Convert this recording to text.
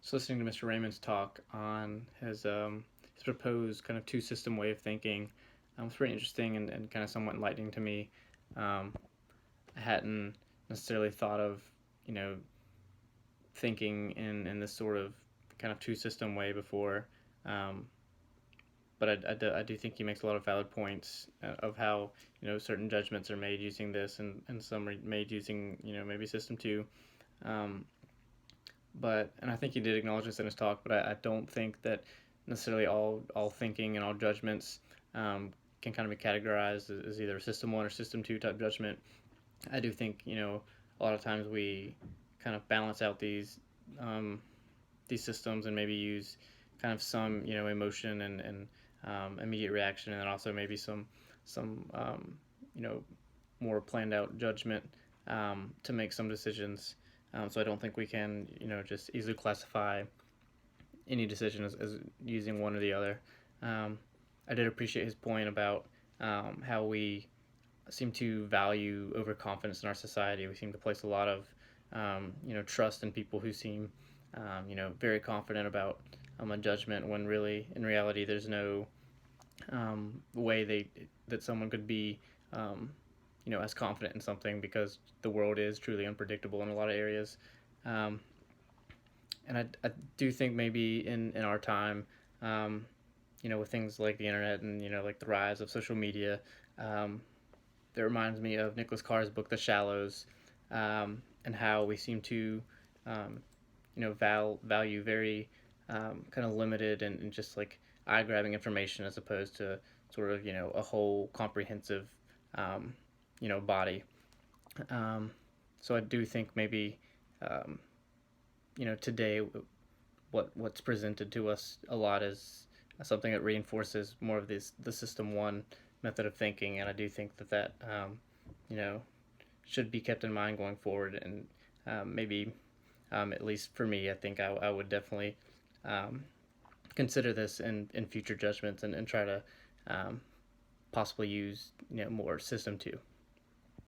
So listening to Mr. Raymond's talk on his proposed kind of two system way of thinking was pretty interesting and kind of somewhat enlightening to me. Um, I hadn't necessarily thought of you know thinking in this sort of kind of two system way before, um, but I do think he makes a lot of valid points of how certain judgments are made using this and some are made using maybe system two. Um, and I think he did acknowledge this in his talk. But I don't think that necessarily all thinking and all judgments can kind of be categorized as either system one or system two type judgment. I do think a lot of times we kind of balance out these systems and maybe use kind of some emotion and immediate reaction, and then also maybe some you know more planned out judgment to make some decisions. So I don't think we can just easily classify any decision as using one or the other. Um, I did appreciate his point about how we seem to value overconfidence in our society. We seem to place a lot of trust in people who seem very confident about a judgment when really in reality there's no way that someone could be as confident in something, because the world is truly unpredictable in a lot of areas. Um, and I do think maybe in our time, um, with things like the internet and like the rise of social media, um, that reminds me of Nicholas Carr's book The Shallows, and how we seem to value very kind of limited and just like eye grabbing information as opposed to sort of a whole comprehensive um, body. Um, so I do think maybe um, today what's presented to us a lot is something that reinforces more of the system one method of thinking, and I do think that you know should be kept in mind going forward. And maybe at least for me, I think I would definitely um, consider this in future judgments and try to possibly use more system two.